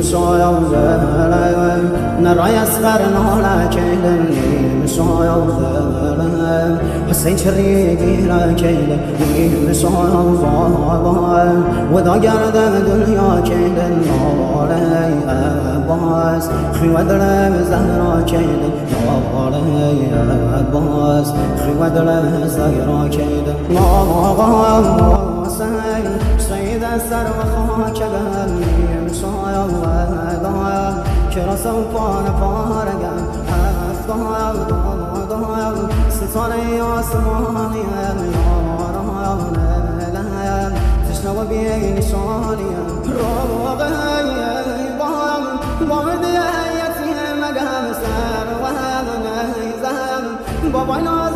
شایم زلم نرای اسقر ناله کیلم شایم زلم حسین چری گیره کیلم شایم زلم ودا گردم دنیا کیلم ناله عباس خیوه دلم زهرا کیلم ناله عباس خیوه دلم زهرا کیلم ناله سید سر و خاک بهم شایم ودایم که را سوپان پارگم دایم ستاره آسمانیم یارایم لهم تشنه و بی‌نشانیم روغیم بامد یتیم مگم سر و هم نیزم بابای ناز